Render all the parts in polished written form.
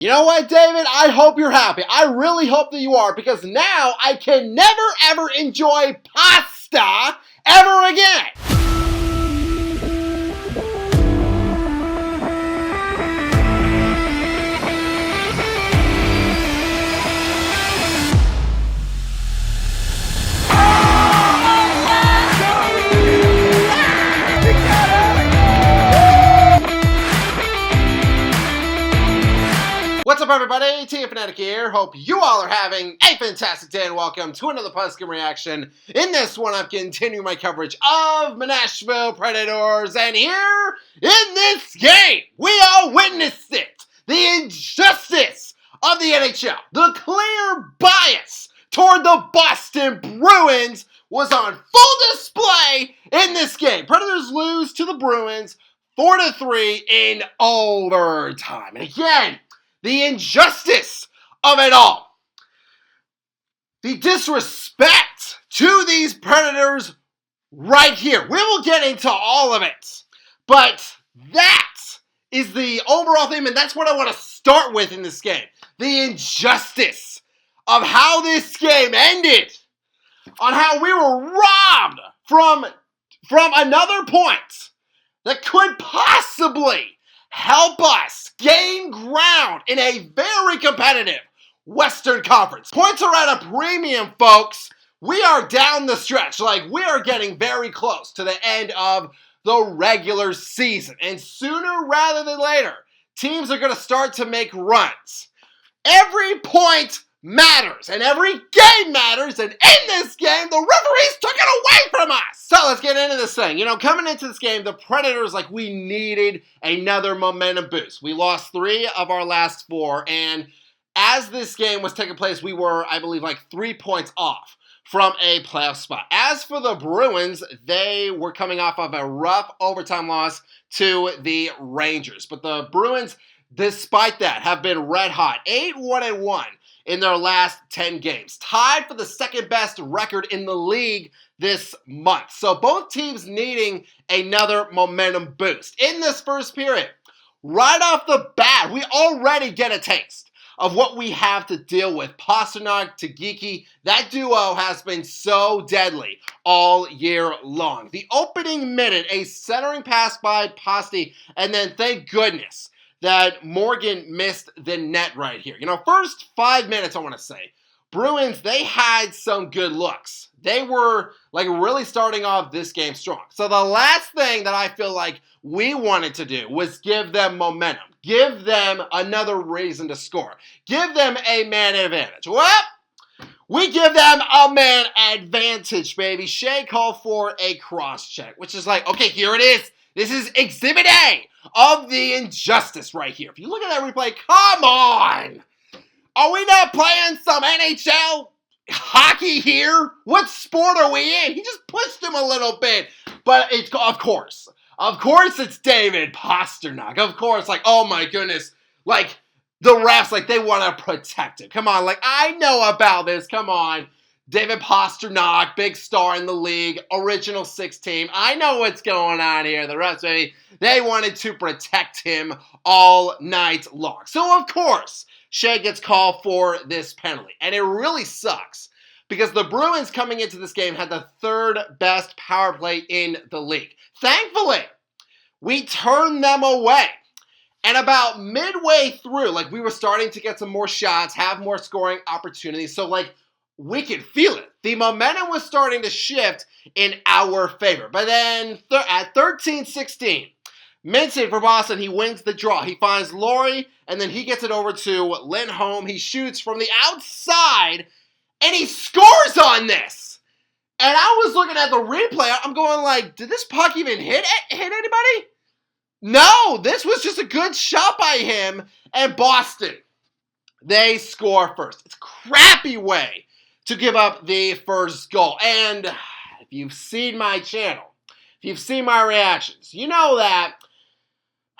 You know what, David? I hope you're happy. I really hope that you are, because now I can never ever enjoy pasta ever again. What's up, everybody? Team Fanatic here. Hope you all are having a fantastic day, and welcome to another post-game reaction. In this one, I'm continuing my coverage of the Nashville Predators, and here in this game, we all witnessed it. The injustice of the NHL, the clear bias toward the Boston Bruins was on full display in this game. Predators lose to the Bruins 4-3 in overtime. And again, the injustice of it all. The disrespect to these Predators right here. We will get into all of it. But that is the overall theme, and that's what I want to start with in this game. The injustice of how this game ended. On how we were robbed from another point that could possibly help us gain ground in a very competitive Western Conference. Points are at a premium, folks. We are down the stretch. We are getting very close to the end of the regular season. And sooner rather than later, teams are going to start to make runs. Every point matters, and every game matters, and in this game, the referees took it away from us. So let's get into this thing. Coming into this game, the Predators, we needed another momentum boost. We lost 3 of our last 4, and as this game was taking place, we were, I believe, 3 points off from a playoff spot. As for the Bruins, they were coming off of a rough overtime loss to the Rangers. But the Bruins, despite that, have been red hot. 8-1-1 in their last 10 games. Tied for the second best record in the league this month. So both teams needing another momentum boost. In this first period, right off the bat, we already get a taste of what we have to deal with. Pastrnak to Geeky, that duo has been so deadly all year long. The opening minute, a centering pass by Pasti, and then thank goodness that Morgan missed the net right here. First 5 minutes, I want to say, Bruins, they had some good looks. They were, really starting off this game strong. So the last thing that I feel like we wanted to do was give them momentum. Give them another reason to score. Give them a man advantage. Well, we give them a man advantage, baby. Shea called for a cross-check, which is okay, here it is. This is Exhibit A of the injustice right here. If you look at that replay, come on! Are we not playing some NHL hockey here? What sport are we in? He just pushed him a little bit. But it's, of course, it's David Pastrnak. Of course, oh my goodness. The refs, they want to protect him. Come on, I know about this. Come on. David Pastrnak, big star in the league, original 6 team. I know what's going on here. The refs, baby, they wanted to protect him all night long. So, of course, Shea gets called for this penalty. And it really sucks because the Bruins coming into this game had the 3rd best power play in the league. Thankfully, we turned them away. And about midway through, we were starting to get some more shots, have more scoring opportunities. So, we could feel it. The momentum was starting to shift in our favor. But then at 13-16, Minson for Boston, he wins the draw. He finds Laurie, and then he gets it over to Lindholm. He shoots from the outside, and he scores on this. And I was looking at the replay. I'm going did this puck even hit anybody? No, this was just a good shot by him. And Boston, they score first. It's a crappy way to give up the first goal. And if you've seen my channel, if you've seen my reactions, you know that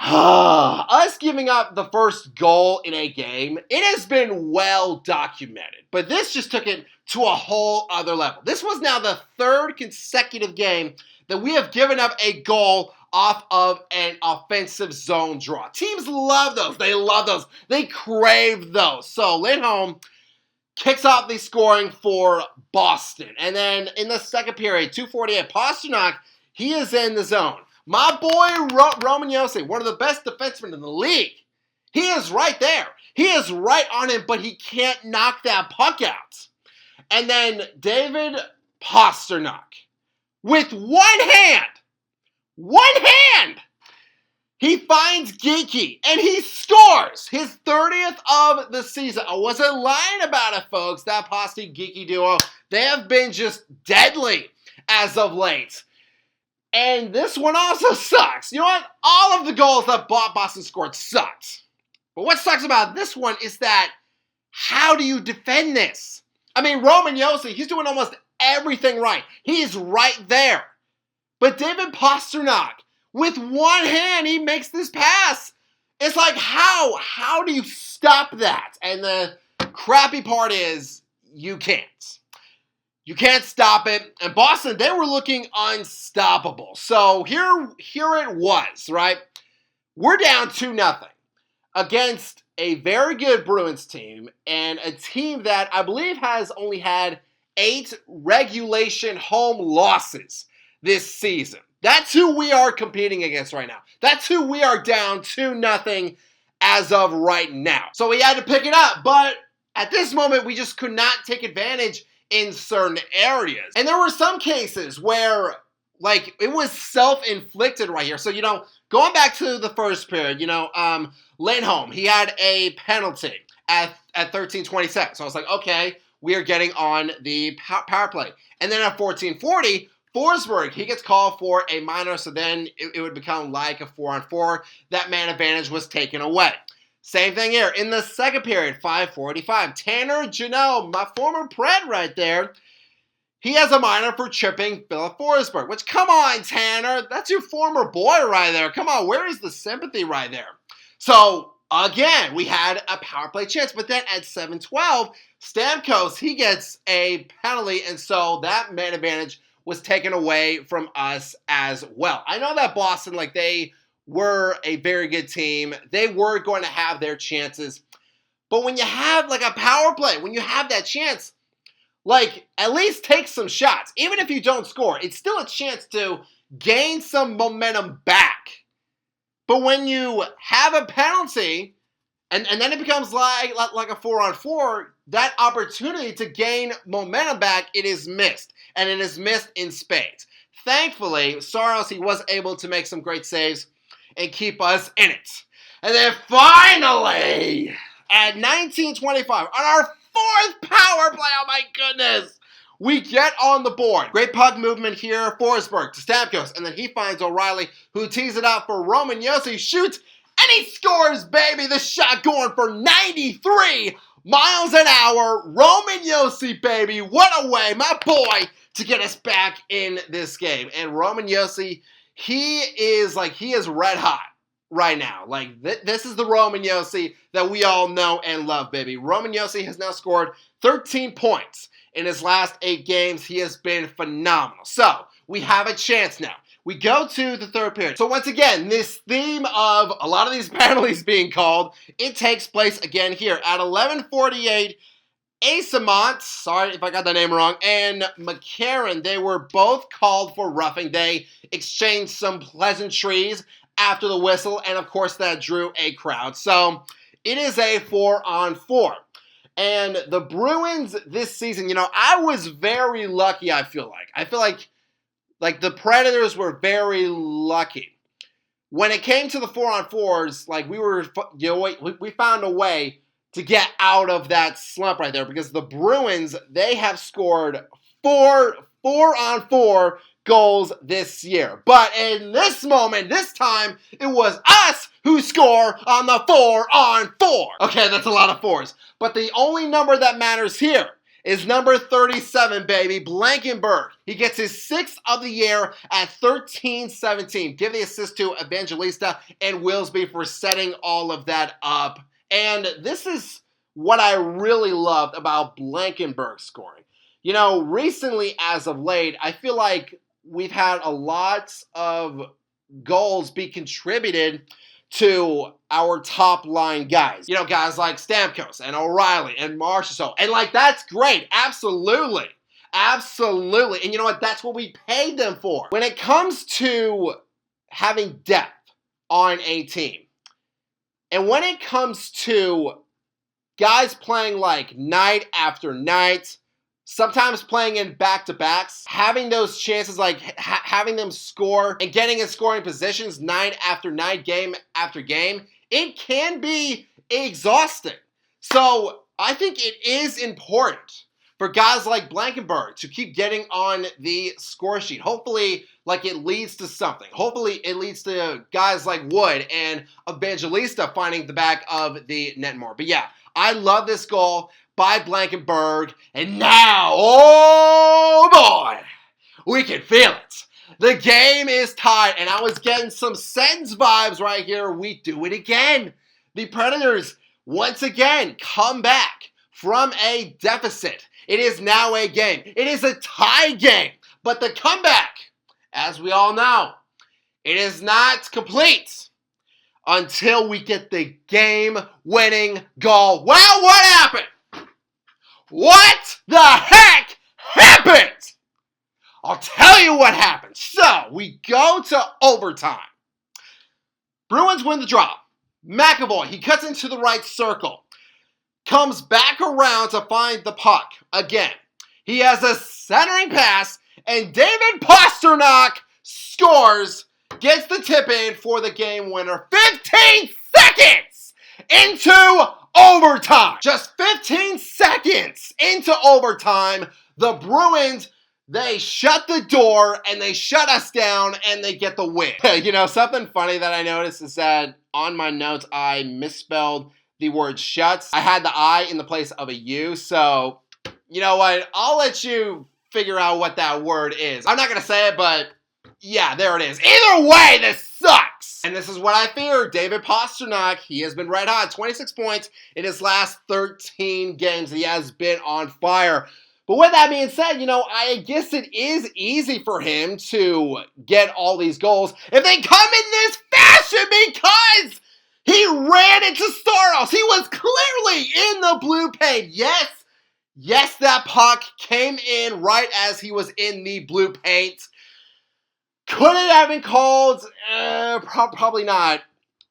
us giving up the first goal in a game, it has been well documented. But this just took it to a whole other level. This was now the 3rd consecutive game that we have given up a goal off of an offensive zone draw. Teams love those. They love those. They crave those. So Lindholm kicks off the scoring for Boston. And then in the second period, 2:48, Pastrnak, he is in the zone. My boy Roman Josi, one of the best defensemen in the league, he is right there. He is right on him, but he can't knock that puck out. And then David Pastrnak, with one hand, he finds Geekie, and he scores his 30th of the season. I wasn't lying about it, folks. That Pasti-Geekie duo, they have been just deadly as of late. And this one also sucks. You know what? All of the goals that Boston scored sucked. But what sucks about this one is that, how do you defend this? I mean, Roman Josi, he's doing almost everything right. He is right there. But David Pastrnak, with one hand, he makes this pass. It's like, how? How do you stop that? And the crappy part is, you can't. You can't stop it. And Boston, they were looking unstoppable. So here it was, right? We're down 2-0 against a very good Bruins team, and a team that I believe has only had 8 regulation home losses this season. That's who we are competing against right now. That's who we are down 2-0 as of right now. So we had to pick it up, but at this moment, we just could not take advantage in certain areas. And there were some cases where, like, it was self-inflicted right here. So, going back to the first period, Lindholm, he had a penalty at 13:27. So I was like, okay, we are getting on the power play. And then at 14:40, Forsberg, he gets called for a minor, so then it would become like a 4-on-4. That man advantage was taken away. Same thing here. In the second period, 5:45, Tanner Janelle, my former Pred right there, he has a minor for tripping Philip Forsberg, which, come on, Tanner, that's your former boy right there. Come on, where is the sympathy right there? So, again, we had a power play chance, but then at 7:12, Stamkos, he gets a penalty, and so that man advantage was taken away from us as well. I know that Boston, they were a very good team. They were going to have their chances. But when you have, a power play, when you have that chance, at least take some shots. Even if you don't score, it's still a chance to gain some momentum back. But when you have a penalty, and then it becomes like a 4-on-4, that opportunity to gain momentum back, it is missed. And it is missed in spades. Thankfully, Saros, he was able to make some great saves and keep us in it. And then finally, at 19:25, on our 4th power play, oh my goodness, we get on the board. Great puck movement here, Forsberg to Stamkos, and then he finds O'Reilly, who tees it out for Roman Josi, shoots, and he scores, baby. The shot going for 93 miles an hour. Roman Josi, baby, what a way, my boy, to get us back in this game. And Roman Josi, he is red hot right now. This is the Roman Josi that we all know and love, baby. Roman Josi has now scored 13 points in his last 8 games. He has been phenomenal. So, we have a chance now. We go to the third period. So once again, this theme of a lot of these penalties being called, it takes place again here. At 11:48, Asamont, sorry if I got that name wrong, and McCarron, they were both called for roughing. They exchanged some pleasantries after the whistle, and of course that drew a crowd. So it is a 4-on-4. And the Bruins this season, I was very lucky, I feel like. I feel like the Predators were very lucky. When it came to the 4-on-4s, we found a way to get out of that slump right there, because the Bruins, they have scored 4-on-4 goals this year. But in this moment, this time, it was us who score on the 4-on-4. Okay, that's a lot of 4s. But the only number that matters here is number 37, baby, Blankenburg. He gets his 6th of the year at 13-17. Give the assist to Evangelista and Willsby for setting all of that up. And this is what I really loved about Blankenburg scoring. Recently, as of late, I feel like we've had a lot of goals be contributed to our top line guys. You know, guys like Stamkos and O'Reilly and Marchessault. And like, that's great. Absolutely. Absolutely. And you know what? That's what we paid them for. When it comes to having depth on a team, and when it comes to guys playing like night after night, sometimes playing in back-to-backs, having those chances, like having them score and getting in scoring positions night after night, game after game, it can be exhausting. So I think it is important for guys like Blankenburg to keep getting on the score sheet. Hopefully, like, it leads to something. Hopefully, it leads to guys like Wood and Evangelista finding the back of the net more. But yeah, I love this goal by Blankenburg. And now, oh boy, we can feel it. The game is tied, and I was getting some Sens vibes right here. We do it again. The Predators, once again, come back from a deficit. It is now a game. It is a tie game. But the comeback, as we all know, it is not complete until we get the game-winning goal. Well, what happened? What the heck happened? I'll tell you what happened. So, we go to overtime. Bruins win the draw. McAvoy, he cuts into the right circle. Comes back around to find the puck again. He has a centering pass, and David Pastrnak scores, gets the tip in for the game winner. 15 seconds into overtime. Just 15 seconds into overtime, the Bruins, they shut the door and they shut us down and they get the win. You know, something funny that I noticed is that on my notes, I misspelled the word shuts. I had the I in the place of a U, so you know what? I'll let you figure out what that word is. I'm not going to say it, but yeah, there it is. Either way, this sucks. And this is what I feared. David Pastrnak, he has been red hot. 26 points in his last 13 games. He has been on fire. But with that being said, you know, I guess it is easy for him to get all these goals if they come in this fashion, because he ran into Saros. He was clearly in the blue paint. Yes, that puck came in right as he was in the blue paint. Could it have been called? Probably not.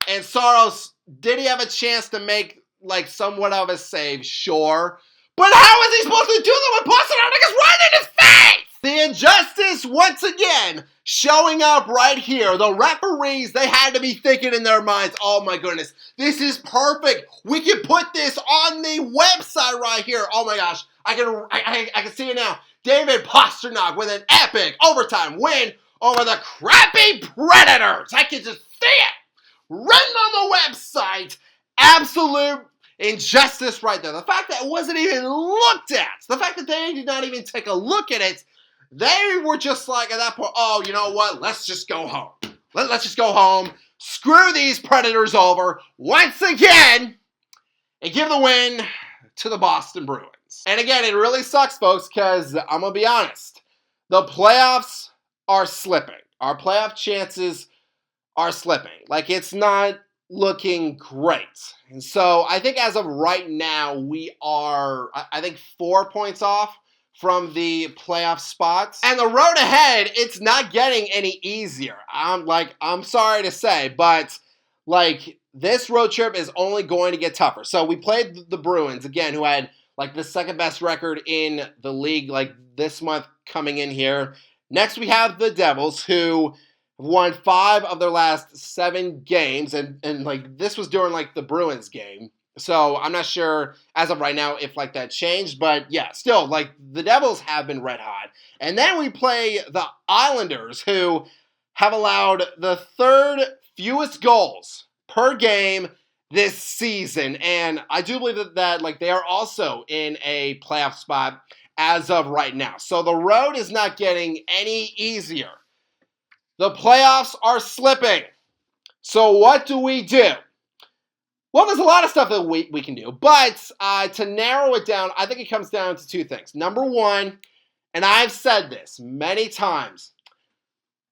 And Saros, did he have a chance to make like somewhat of a save? Sure. But how is he supposed to do that when Pastrnak is right in his face? The injustice once again showing up right here. The referees, they had to be thinking in their minds, oh my goodness, this is perfect. We can put this on the website right here. Oh my gosh, I can see it now. David Pastrnak with an epic overtime win over the crappy Predators. I can just see it written on the website. Absolute injustice right there. The fact that it wasn't even looked at. The fact that they did not even take a look at it. They were just like, at that point, oh, you know what? Let's just go home. Let's just go home. Screw these Predators over once again and give the win to the Boston Bruins. And again, it really sucks, folks, because I'm going to be honest. The playoffs are slipping. Our playoff chances are slipping. Like, it's not looking great. And so I think as of right now, we are, I think, 4 points off from the playoff spots. And the road ahead, it's not getting any easier. I'm sorry to say, but like, this road trip is only going to get tougher. So we played the Bruins, again, who had like the second best record in the league like this month coming in here. Next we have the Devils, who won 5 of their last 7 games, and like this was during like the Bruins game. So I'm not sure as of right now if like that changed, but yeah, still like the Devils have been red hot. And then we play the Islanders, who have allowed the 3rd fewest goals per game this season, and I do believe that like they are also in a playoff spot as of right now. So the road is not getting any easier. The playoffs are slipping. So what do we do? Well, there's a lot of stuff that we can do, but to narrow it down, I think it comes down to 2 things. Number one, and I've said this many times,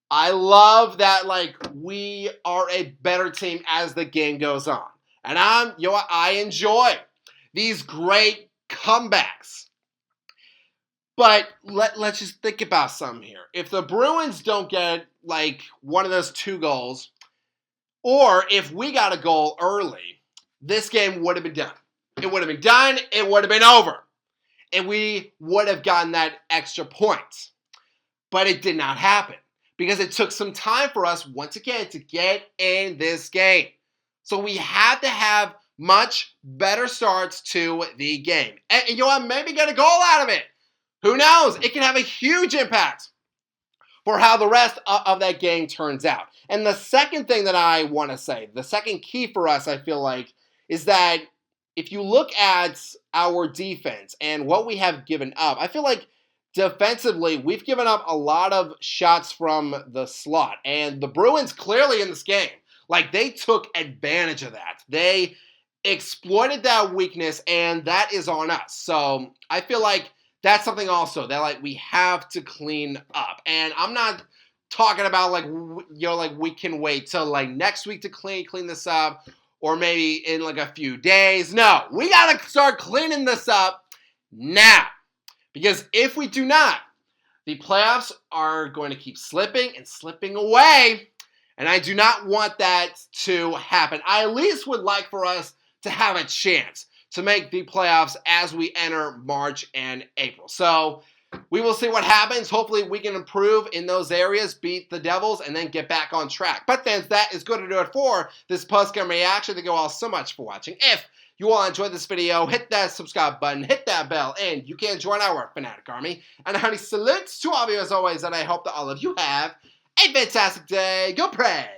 I love that, like, we are a better team as the game goes on. And I enjoy these great comebacks. But let's just think about something here. If the Bruins don't get, like, one of those 2 goals, or if we got a goal early, this game would have been done. It would have been done. It would have been over. And we would have gotten that extra point. But it did not happen because it took some time for us, once again, to get in this game. So we had to have much better starts to the game. And you know what? Maybe get a goal out of it. Who knows? It can have a huge impact for how the rest of that game turns out. And the second thing that I want to say, the second key for us, I feel like, is that if you look at our defense and what we have given up, I feel like defensively, we've given up a lot of shots from the slot. And the Bruins clearly in this game, like, they took advantage of that. They exploited that weakness, and that is on us. So I feel like that's something also that, like, we have to clean up. And I'm not talking about, like, like, we can wait till, like, next week to clean this up, or maybe in, like, a few days. No, we got to start cleaning this up now. Because if we do not, the playoffs are going to keep slipping and slipping away. And I do not want that to happen. I at least would like for us to have a chance to make the playoffs as we enter March and April. So we will see what happens. Hopefully we can improve in those areas, beat the Devils, and then get back on track. But then that is going to do it for this post-game reaction. Thank you all so much for watching. If you all enjoyed this video, hit that subscribe button, hit that bell, and you can join our Fanatic Army. And a honey salutes to all of you as always, and I hope that all of you have a fantastic day. Go pray!